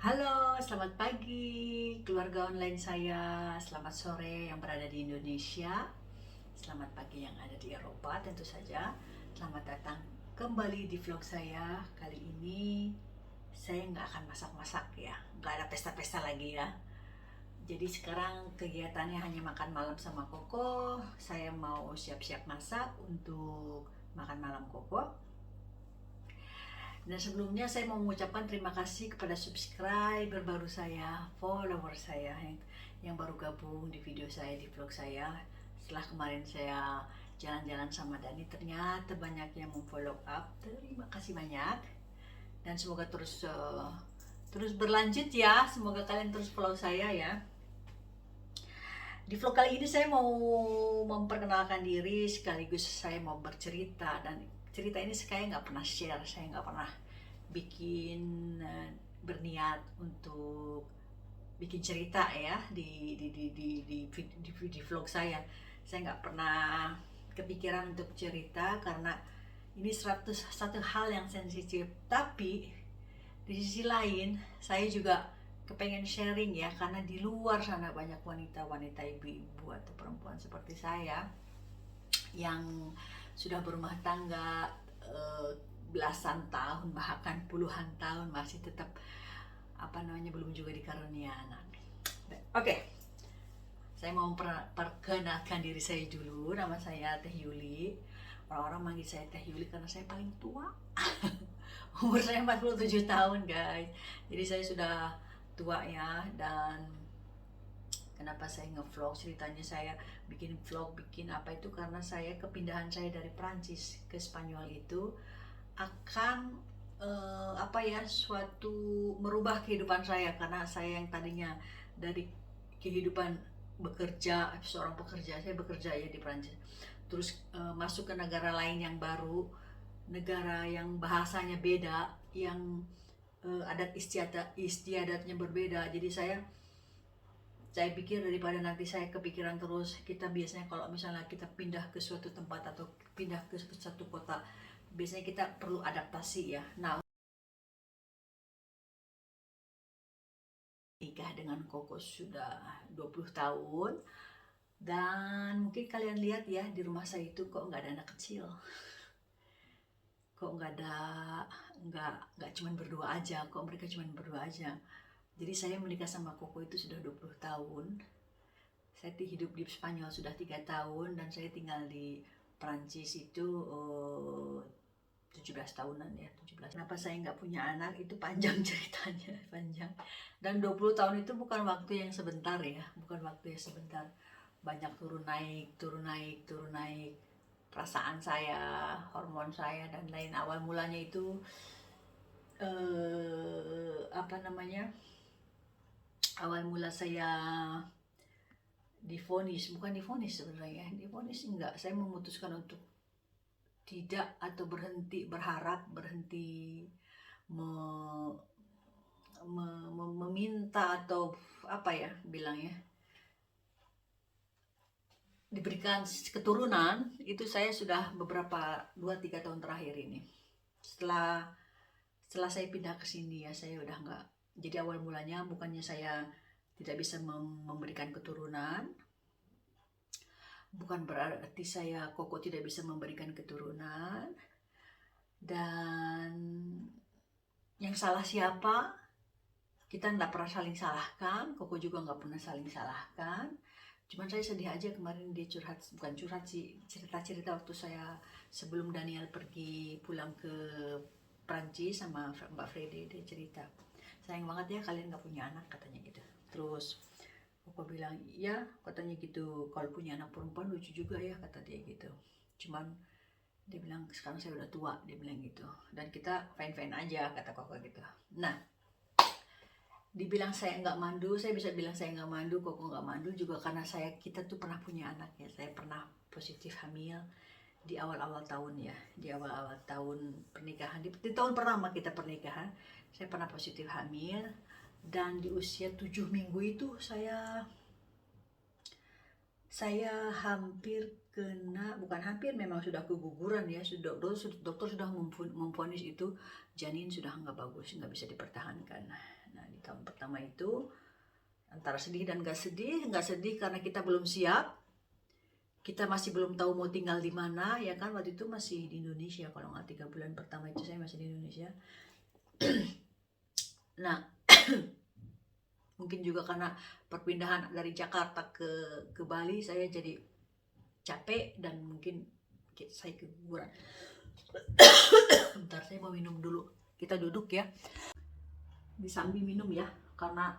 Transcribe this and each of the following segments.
Halo, selamat pagi keluarga online saya. Selamat sore yang berada di Indonesia. Selamat pagi yang ada di Eropa tentu saja. Selamat datang kembali di vlog saya. Kali ini saya nggak akan masak-masak ya. Nggak ada pesta-pesta lagi ya. Jadi sekarang kegiatannya hanya makan malam sama Koko. Saya mau siap-siap masak untuk makan malam Koko. Dan sebelumnya saya mau mengucapkan terima kasih kepada subscriber baru saya, follower saya yang baru gabung di video saya, di vlog saya. Setelah kemarin saya jalan-jalan sama Dani, ternyata banyak yang memfollow up. Terima kasih banyak. Dan semoga terus berlanjut ya. Semoga kalian terus follow saya ya. Di vlog kali ini saya mau memperkenalkan diri sekaligus saya mau bercerita, dan cerita ini saya nggak pernah share, saya nggak pernah bikin berniat untuk bikin cerita ya di vlog saya. Saya nggak pernah kepikiran untuk cerita karena ini satu hal yang sensitif. Tapi di sisi lain saya juga kepengen sharing ya, karena di luar sana banyak wanita-wanita, ibu-ibu atau perempuan seperti saya yang sudah berumah tangga belasan tahun bahkan puluhan tahun masih tetap belum juga dikarunia anak. Oke, saya mau memperkenalkan diri saya dulu. Nama saya Teh Yuli. Orang-orang manggil saya Teh Yuli karena saya paling tua. Umur saya 47 tahun guys. Jadi saya sudah tua ya. Dan kenapa saya nge-vlog, ceritanya saya bikin vlog, bikin apa itu karena saya kepindahan saya dari Prancis ke Spanyol itu akan suatu merubah kehidupan saya, karena saya yang tadinya dari kehidupan bekerja, seorang pekerja, saya bekerja ya di Prancis, terus masuk ke negara lain yang baru, negara yang bahasanya beda, yang adat istiadatnya berbeda. Jadi saya pikir daripada nanti saya kepikiran terus, kita biasanya kalau misalnya kita pindah ke suatu tempat atau pindah ke suatu kota, biasanya kita perlu adaptasi ya. Nah, nikah dengan Koko sudah 20 tahun, dan mungkin kalian lihat ya di rumah saya itu kok nggak ada anak kecil, kok nggak cuman berdua aja, kok mereka cuman berdua aja. Jadi saya menikah sama Koko itu sudah 20 tahun. Saya hidup di Spanyol sudah 3 tahun, dan saya tinggal di Prancis itu 17 tahunan ya, 17. Kenapa saya nggak punya anak itu panjang ceritanya, panjang. Dan 20 tahun itu bukan waktu yang sebentar ya, bukan waktu yang sebentar. Banyak turun naik, turun naik, turun naik. Perasaan saya, hormon saya dan lain. Awal mulanya itu awal mula saya bukan difonis sebenarnya, difonis enggak. Saya memutuskan untuk tidak, atau berhenti berharap, berhenti meminta atau bilangnya, diberikan keturunan. Itu saya sudah beberapa 2-3 tahun terakhir ini. Setelah saya pindah ke sini ya, saya udah nggak. Jadi awal mulanya bukannya saya tidak bisa memberikan keturunan, bukan berarti saya Koko tidak bisa memberikan keturunan. Dan yang salah siapa? Kita nggak pernah saling salahkan, Koko juga nggak pernah saling salahkan. Cuman saya sedih aja kemarin dia curhat, bukan curhat sih, cerita-cerita waktu saya sebelum Daniel pergi pulang ke Prancis sama Mbak Frede. Dia cerita, sayang banget ya kalian nggak punya anak, katanya gitu. Terus Koko bilang, ya katanya gitu, kalau punya anak perempuan lucu juga ya, kata dia gitu. Cuman dia bilang sekarang saya udah tua, dia bilang gitu, dan kita fine-fine aja, kata Koko gitu. Nah, dibilang saya nggak mandu, saya bisa bilang saya nggak mandu, Koko nggak mandu juga, karena kita tuh pernah punya anak ya. Saya pernah positif hamil di awal-awal tahun ya, di awal-awal tahun pernikahan, di tahun pertama kita pernikahan, saya pernah positif hamil. Dan di usia 7 minggu itu saya hampir kena, bukan hampir, memang sudah keguguran ya. Dokter sudah memvonis itu janin sudah nggak bagus, nggak bisa dipertahankan. Nah, di tahun pertama itu antara sedih dan gak sedih karena kita belum siap, kita masih belum tahu mau tinggal di mana, ya kan. Waktu itu masih di Indonesia, kalau nggak 3 bulan pertama itu saya masih di Indonesia. Nah, mungkin juga karena perpindahan dari Jakarta ke Bali, saya jadi capek dan mungkin saya keguguran. Bentar, saya mau minum dulu. Kita duduk ya, disambi minum ya, karena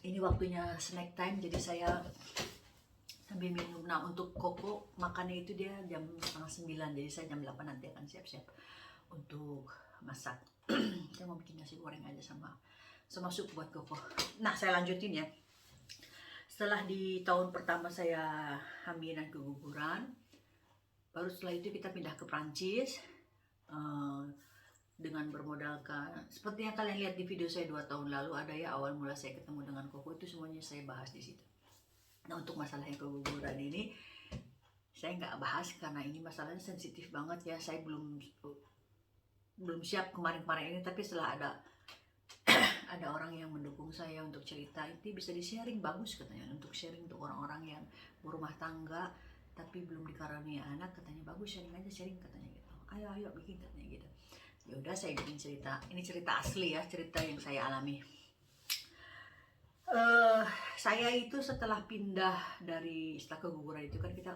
ini waktunya snack time, jadi saya sambil minum. Nah, untuk koko makannya itu dia jam 8:30, jadi saya jam 8 nanti akan siap-siap untuk masak. Saya mau bikin nasi goreng aja sama sup buat koko. Nah, saya lanjutin ya. Setelah di tahun pertama saya hamil dan keguguran, baru setelah itu kita pindah ke Prancis dengan bermodalkan seperti yang kalian lihat di video saya 2 tahun lalu, ada ya awal mula saya ketemu dengan koko, itu semuanya saya bahas di situ. Nah, untuk masalah yang keguguran ini saya nggak bahas karena ini masalahnya sensitif banget ya. Saya belum siap kemarin ini, tapi setelah ada orang yang mendukung saya untuk cerita, itu bisa di-sharing, bagus katanya untuk sharing untuk orang-orang yang berumah tangga tapi belum dikaruniai anak, katanya bagus, sharing aja, sharing katanya gitu. Ayo bikin katanya gitu. Ya udah, saya bikin cerita. Ini cerita asli ya, cerita yang saya alami. Saya itu setelah setelah keguguran itu kan kita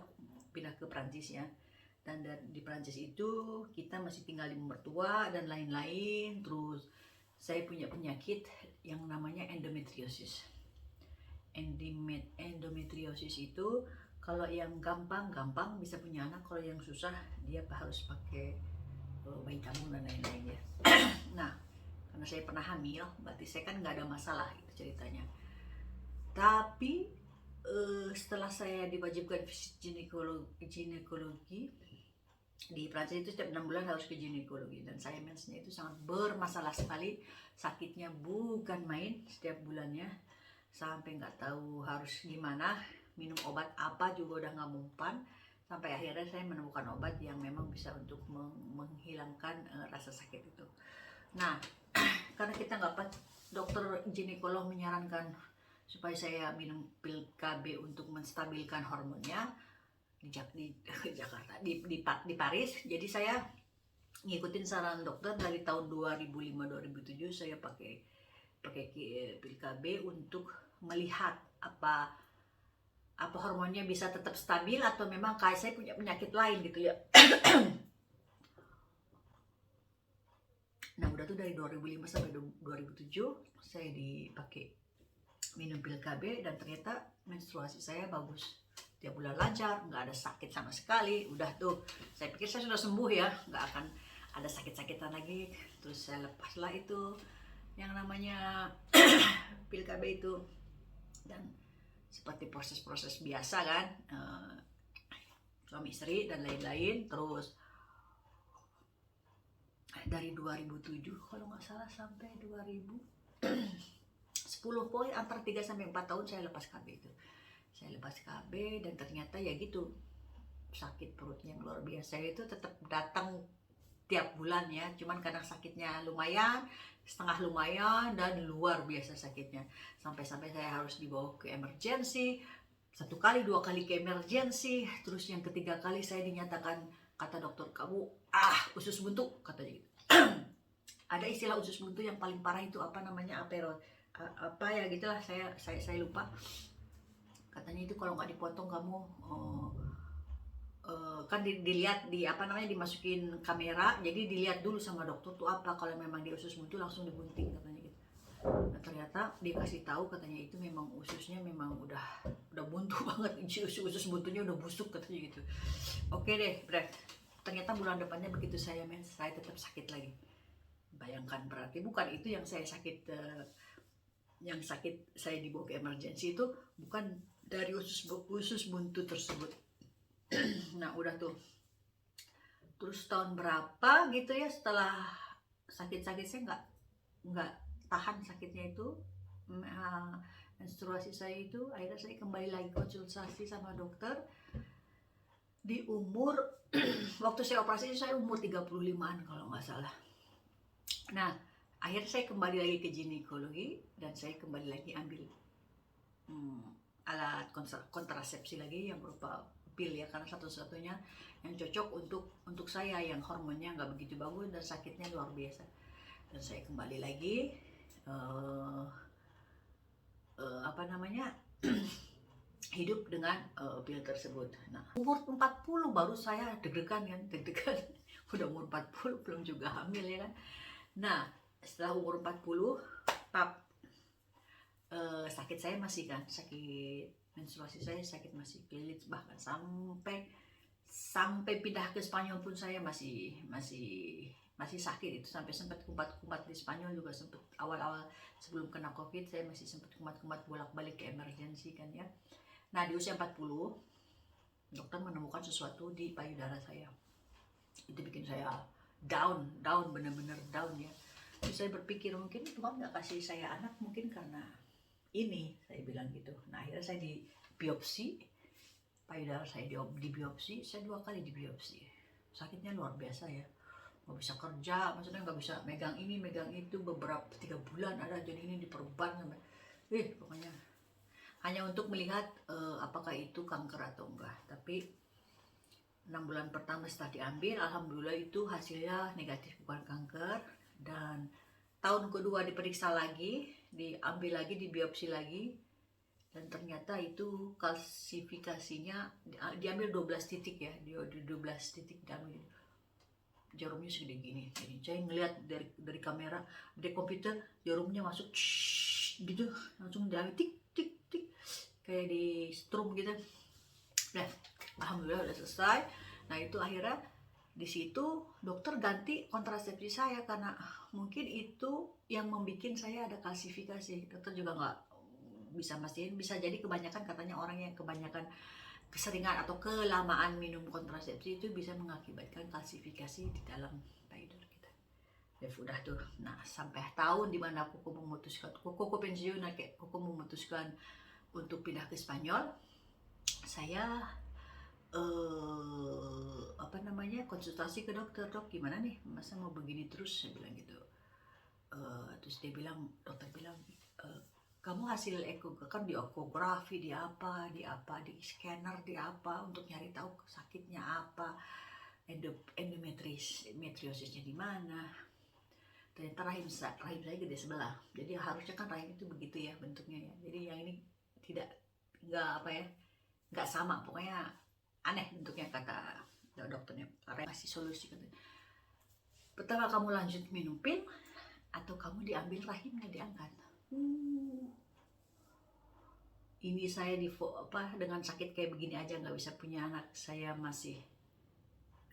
pindah ke Prancis ya, dan di Prancis itu kita masih tinggal di mertua dan lain-lain. Terus saya punya penyakit yang namanya endometriosis. Endometriosis itu kalau yang gampang bisa punya anak, kalau yang susah dia harus pakai bayi tabung dan lain-lain ya. Nah, karena saya pernah hamil, berarti saya kan nggak ada masalah itu ceritanya. Tapi setelah saya diwajibkan visit ginekologi di Prancis itu, setiap 6 bulan harus ke ginekologi, dan saya mensnya itu sangat bermasalah sekali, sakitnya bukan main setiap bulannya, sampai nggak tahu harus gimana, minum obat apa juga udah nggak mempan, sampai akhirnya saya menemukan obat yang memang bisa untuk menghilangkan rasa sakit itu. Nah, karena kita nggak, dokter ginekolog menyarankan supaya saya minum pil KB untuk menstabilkan hormonnya di Jakarta, di Paris. Jadi saya ngikutin saran dokter dari tahun 2005-2007 saya pakai pil KB untuk melihat apa hormonnya bisa tetap stabil atau memang kayak saya punya penyakit lain gitu ya. Nah, udah tuh dari 2005 sampai 2007 saya dipakai minum pil KB, dan ternyata menstruasi saya bagus, tiap bulan lancar, nggak ada sakit sama sekali. Udah tuh, saya pikir saya sudah sembuh ya, nggak akan ada sakit-sakitan lagi. Terus saya lepaslah itu yang namanya pil KB itu, dan seperti proses-proses biasa kan, suami istri dan lain-lain. Terus dari 2007 kalau nggak salah sampai 2010, poin antara 3-4 tahun saya lepas KB itu. Saya lepas KB dan ternyata ya gitu, sakit perutnya luar biasa itu tetap datang tiap bulan ya, cuman kadang sakitnya lumayan, setengah lumayan, dan luar biasa sakitnya, sampai-sampai saya harus dibawa ke emergency 1 kali 2 kali ke emergency. Terus yang ketiga kali saya dinyatakan, kata dokter, kamu usus buntu katanya gitu. Ada istilah usus buntu yang paling parah itu apa namanya, apa ya gitulah, saya lupa. Katanya itu kalau nggak dipotong kamu kan dilihat dimasukin kamera, jadi dilihat dulu sama dokter tuh apa, kalau memang dia usus buntu langsung digunting katanya gitu. Nah, ternyata dia kasih tahu katanya itu memang ususnya memang udah buntu banget, usus buntunya udah busuk katanya gitu. Oke deh, ternyata bulan depannya begitu saya tetap sakit lagi. Bayangkan, berarti bukan itu yang saya sakit. Yang sakit saya dibawa ke emergency itu bukan dari usus buntu tersebut. Nah, udah tuh. Terus tahun berapa gitu ya, setelah sakit-sakit saya nggak tahan sakitnya itu, menstruasi saya itu, akhirnya saya kembali lagi konsultasi sama dokter di umur waktu saya operasi itu saya umur 35-an kalau nggak salah. Nah, Akhirnya saya kembali lagi ke ginekologi dan saya kembali lagi ambil alat kontrasepsi lagi yang berupa pil ya, karena satu-satunya yang cocok untuk saya yang hormonnya nggak begitu bagus dan sakitnya luar biasa. Dan saya kembali lagi hidup dengan pil tersebut. Nah, umur 40 baru saya deg-degan kan, deg-degan. Udah umur 40 belum juga hamil ya kan. Nah, setelah umur 40, sakit saya masih kan, sakit menstruasi saya sakit masih pelit, bahkan sampai pindah ke Spanyol pun saya masih sakit itu, sampai sempat kumat-kumat di Spanyol juga, sempat awal-awal sebelum kena Covid saya masih sempat kumat-kumat bolak-balik ke emergency kan ya. Nah, di usia 40 dokter menemukan sesuatu di payudara saya. Itu bikin saya down bener-bener down ya. Terus saya berpikir mungkin Tuhan nggak kasih saya anak mungkin karena ini, saya bilang gitu. Nah, akhirnya saya di biopsi payudara saya, di biopsi, saya 2 kali di biopsi. Sakitnya luar biasa ya, nggak bisa kerja, maksudnya nggak bisa megang ini megang itu, beberapa 3 bulan ada jadi ini diperban sampai pokoknya hanya untuk melihat apakah itu kanker atau enggak. Tapi 6 bulan pertama setelah diambil, alhamdulillah itu hasilnya negatif, bukan kanker. Dan tahun kedua diperiksa lagi, diambil lagi, dibiopsi lagi, dan ternyata itu kalsifikasinya diambil 12 titik ya, di 12 titik diambil. Jarumnya segede gini. Jadi saya ngeliat dari kamera, dari komputer, jarumnya masuk gitu, langsung diambil tik tik tik kayak di strum gitu. Nah, alhamdulillah udah selesai. Nah, itu akhirnya di situ dokter ganti kontrasepsi saya karena mungkin itu yang membuat saya ada kalsifikasi. Dokter juga nggak bisa mastiin, bisa jadi kebanyakan, katanya orang yang kebanyakan keseringan atau kelamaan minum kontrasepsi itu bisa mengakibatkan kalsifikasi di dalam payudara kita. Ya udah tuh. Nah, sampai tahun dimana koko pensiun, koko memutuskan untuk pindah ke Spanyol, saya konsultasi ke dokter, dok gimana nih, masa mau begini terus, saya bilang gitu. Terus dokter bilang, kamu hasil kan di ekografi, di scanner, di apa untuk nyari tahu sakitnya apa, endometriosisnya di mana. Ternyata rahim saya gede sebelah, jadi harusnya kan rahim itu begitu ya bentuknya ya, jadi yang ini nggak sama, pokoknya aneh bentuknya, kata dokternya. Karena kasih solusi, katanya, pertama kamu lanjut minum pil atau kamu diambil rahimnya, diangkat. Ini saya dengan sakit kayak begini aja nggak bisa punya anak, saya masih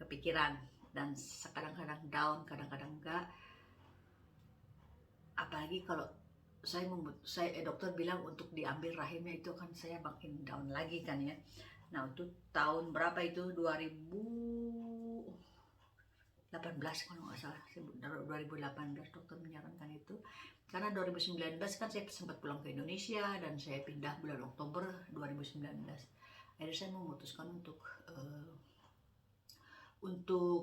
kepikiran dan kadang-kadang down, kadang-kadang enggak. Apalagi kalau dokter bilang untuk diambil rahimnya, itu kan saya makin down lagi kan ya. Nah, itu tahun berapa itu, 2018 kalau nggak salah, 2018 dokter menyarankan itu. Karena 2019 kan saya sempat pulang ke Indonesia dan saya pindah bulan Oktober 2019. Akhirnya saya memutuskan untuk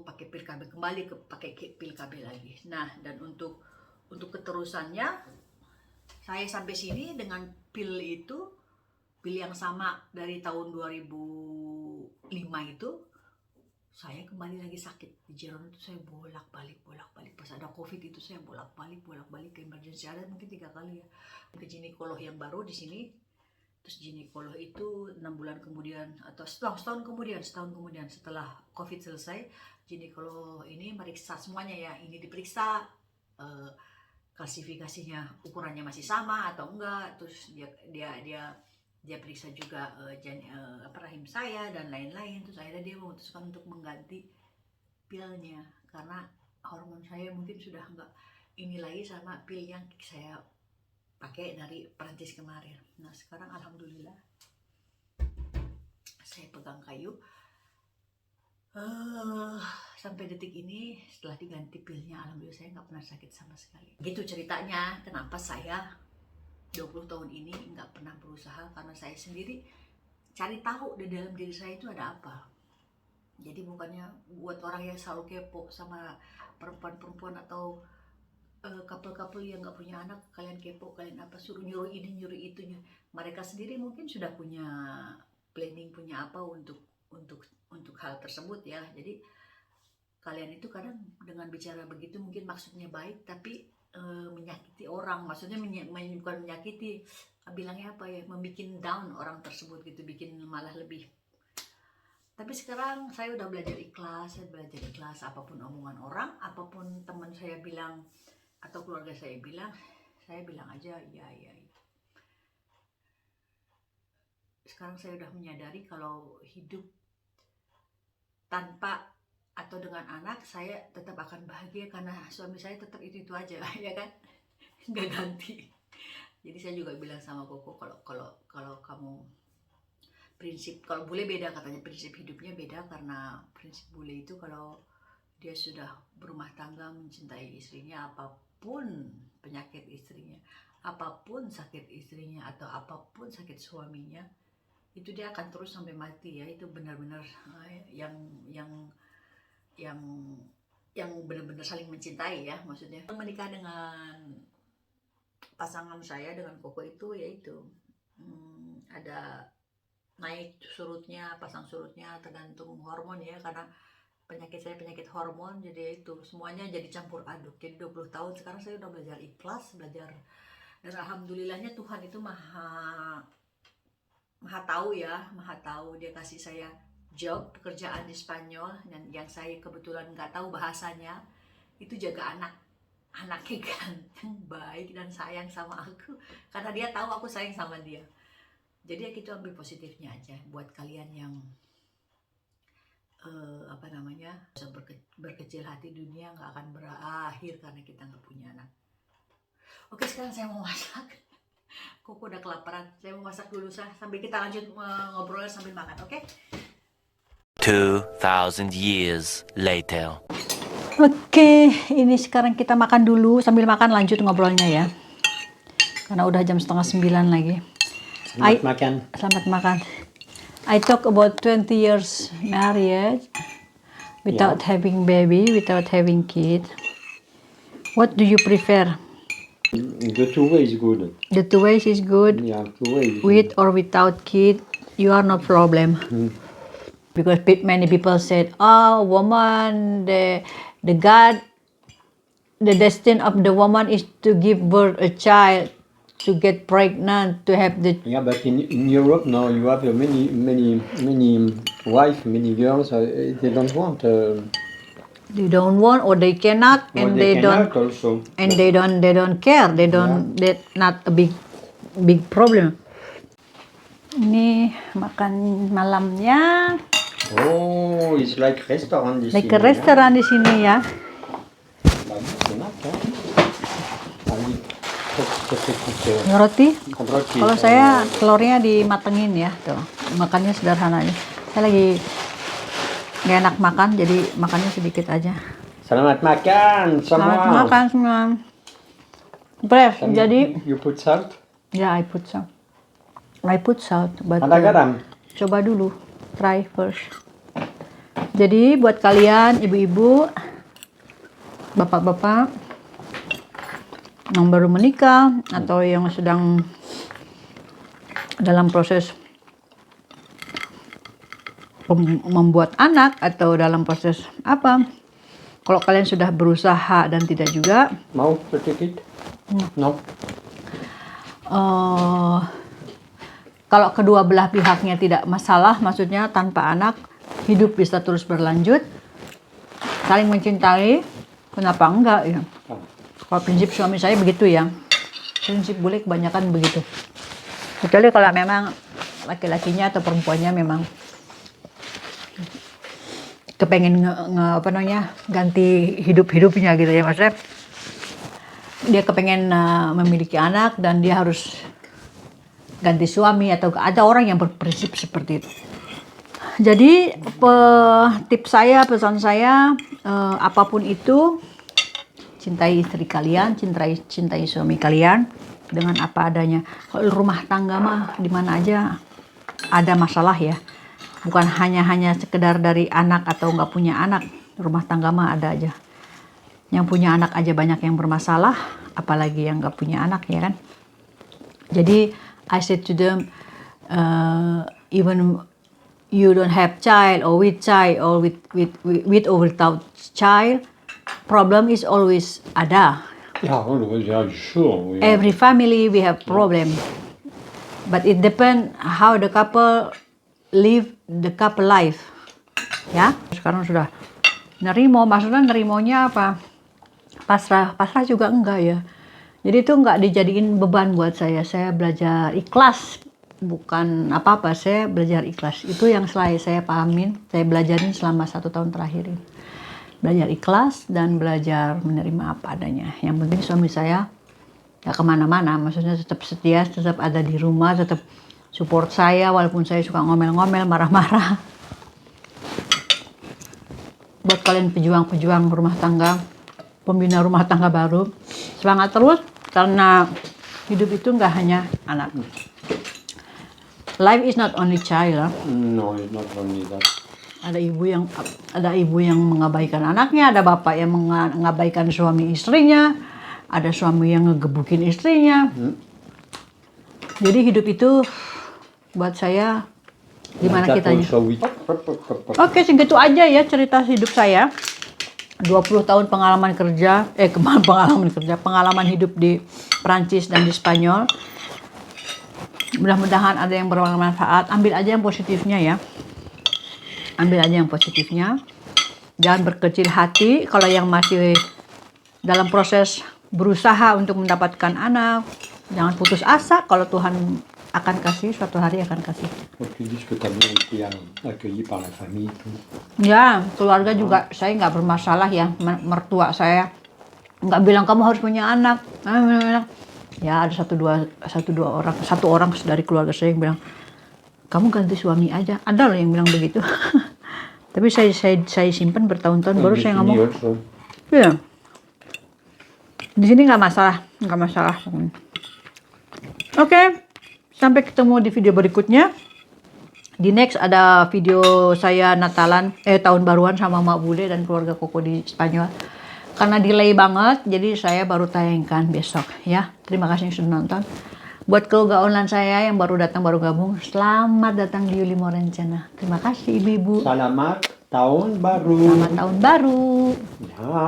pakai pil KB, kembali pakai pil KB lagi. Nah, dan untuk keterusannya saya sampai sini dengan pil yang sama dari tahun 2005 itu. Saya kembali lagi sakit di Jeron itu, saya bolak-balik pas ada Covid itu saya bolak-balik ke emergency, ada mungkin 3 kali ya, ke ginekolog yang baru di sini. Terus ginekolog itu 6 bulan kemudian atau setahun kemudian setelah Covid selesai, ginekolog ini meriksa semuanya ya, ini diperiksa kalsifikasinya, ukurannya masih sama atau enggak, terus dia periksa juga rahim saya dan lain-lain. Terus akhirnya dia memutuskan untuk mengganti pilnya karena hormon saya mungkin sudah enggak ini lagi sama pil yang saya pakai dari Perancis kemarin. Nah, sekarang alhamdulillah saya pegang kayu sampai detik ini. Setelah diganti pilnya, alhamdulillah saya nggak pernah sakit sama sekali. Gitu ceritanya kenapa saya 20 tahun ini nggak pernah berusaha, karena saya sendiri cari tahu di dalam diri saya itu ada apa. Jadi bukannya buat orang yang selalu kepo sama perempuan-perempuan atau couple-couple yang nggak punya anak, kalian kepo, kalian apa, suruh nyuruh ini nyuruh itunya. Mereka sendiri mungkin sudah punya planning, punya apa untuk hal tersebut ya. Jadi kalian itu kadang dengan bicara begitu mungkin maksudnya baik, tapi menyakiti orang. Maksudnya bukan menyakiti, bilangnya apa ya, membikin down orang tersebut gitu, bikin malah lebih. Tapi sekarang saya udah belajar ikhlas, apapun omongan orang, apapun teman saya bilang atau keluarga saya bilang aja iya. Sekarang saya udah menyadari kalau hidup tanpa atau dengan anak saya tetap akan bahagia karena suami saya tetap itu aja ya kan, nggak ganti. Jadi saya juga bilang sama Koko, kalau kamu prinsip, kalau bule beda katanya, prinsip hidupnya beda, karena prinsip bule itu kalau dia sudah berumah tangga, mencintai istrinya, apapun penyakit istrinya, apapun sakit istrinya, atau apapun sakit suaminya, itu dia akan terus sampai mati ya. Itu benar-benar yang benar-benar saling mencintai ya. Maksudnya menikah dengan pasangan saya, dengan Koko itu yaitu ada naik surutnya, pasang surutnya, tergantung hormon ya, karena penyakit saya penyakit hormon, jadi itu semuanya jadi campur aduk. Jadi 20 tahun sekarang saya udah belajar ikhlas, dan alhamdulillahnya Tuhan itu maha tahu ya, maha tahu. Dia kasih saya job, pekerjaan di Spanyol, dan yang saya kebetulan nggak tahu bahasanya, itu jaga anaknya ganteng, baik, dan sayang sama aku, karena dia tahu aku sayang sama dia. Jadi ya gitu, ambil positifnya aja buat kalian yang bisa berkecil hati. Dunia nggak akan berakhir karena kita nggak punya anak. Oke, sekarang saya mau masak. Koko udah kelaparan, saya mau masak dulu sambil kita lanjut ngobrol sambil makan, oke? 2000 years later. Oke, ini sekarang kita makan dulu, sambil makan lanjut ngobrolnya ya, karena udah jam 8:30 lagi. Selamat makan. I talk about 20 years marriage without having baby, without having kid. What do you prefer? The two ways good. The two ways is good. Yeah, two ways. With or without kid, you are no problem. Because many people said, "Oh, woman, the God, the destiny of the woman is to give birth a child, to get pregnant, to have the." Yeah, but in Europe now you have many wife, many girls. They don't want. They don't want, or they cannot, and they don't, also. and they don't care. They don't. Yeah. That's not a big problem. Ini makan malamnya. Oh, it's like restaurant di sini. Like a restaurant di sini ya. Roti. Kalau saya telurnya dimatengin ya, tuh. Makannya sederhana aja. Saya lagi nggak enak makan, jadi makannya sedikit aja. Selamat makan semua. Selamat makan semua. Bref, jadi. You put salt? Yeah, I put some. I put salt, but ada garam. Coba dulu, try first. Jadi buat kalian ibu-ibu, bapak-bapak yang baru menikah atau yang sedang dalam proses membuat anak atau dalam proses apa, kalau kalian sudah berusaha dan tidak juga mau sedikit? No. Kalau kedua belah pihaknya tidak masalah, maksudnya tanpa anak, hidup bisa terus berlanjut, saling mencintai, kenapa enggak ya? Kalau prinsip suami saya begitu ya, prinsip bule kebanyakan begitu. Kecuali kalau memang laki-lakinya atau perempuannya memang kepengen ganti hidupnya gitu ya, maksudnya dia kepengen memiliki anak dan dia harus ganti suami, atau ada orang yang berprinsip seperti itu. Jadi pesan saya, apapun itu, cintai istri kalian, cintai suami kalian dengan apa adanya. Kalau rumah tangga mah di mana aja ada masalah ya, bukan hanya sekedar dari anak atau nggak punya anak, rumah tangga mah ada aja. Yang punya anak aja banyak yang bermasalah, apalagi yang nggak punya anak, ya kan? Jadi I said to them, even you don't have child or with or without child, problem is always ada. Ja, sure. Every family we have problem, but it depend how the couple live the couple life. Ya, sekarang sudah nerimo, maksudnya nerimonya apa? Pasrah juga enggak ya. Jadi itu enggak dijadiin beban buat saya. Saya belajar ikhlas, bukan apa-apa. Saya belajar ikhlas. Itu yang saya pahamin, saya belajarin selama 1 tahun terakhir ini. Belajar ikhlas dan belajar menerima apa adanya. Yang penting suami saya gak kemana-mana, maksudnya tetap setia, tetap ada di rumah, tetap support saya walaupun saya suka ngomel-ngomel, marah-marah. Buat kalian pejuang-pejuang rumah tangga, pembina rumah tangga baru, semangat terus, karena hidup itu nggak hanya anak. Life is not only child. No, it's not only that. Ada ibu yang mengabaikan anaknya, ada bapak yang mengabaikan suami istrinya, ada suami yang ngegebukin istrinya. Jadi hidup itu buat saya gimana kitanya. Oke, segitu aja ya cerita hidup saya. 20 tahun pengalaman hidup di Prancis dan di Spanyol. Mudah-mudahan ada yang bermanfaat. Ambil aja yang positifnya ya. Ambil aja yang positifnya. Jangan berkecil hati kalau yang masih dalam proses berusaha untuk mendapatkan anak. Jangan putus asa, kalau Tuhan akan kasih, suatu hari akan kasih. Tu dis que tu as bien été accueilli par la famille. Ya, keluarga juga saya nggak bermasalah ya. Mertua saya nggak bilang kamu harus punya anak. Ya ada satu orang dari keluarga saya yang bilang kamu ganti suami aja. Ada loh yang bilang begitu. Tapi saya simpan bertahun-tahun baru saya ngomong. Ya. Di sini nggak masalah. Oke. Sampai ketemu di video berikutnya. Di next ada video saya tahun baruan sama Mak Bule dan keluarga Koko di Spanyol. Karena delay banget, jadi saya baru tayangkan besok ya. Terima kasih yang sudah nonton. Buat keluarga online saya yang baru gabung, selamat datang di Yuli Morencana. Terima kasih ibu-ibu. Selamat tahun baru. Selamat tahun baru. Ya.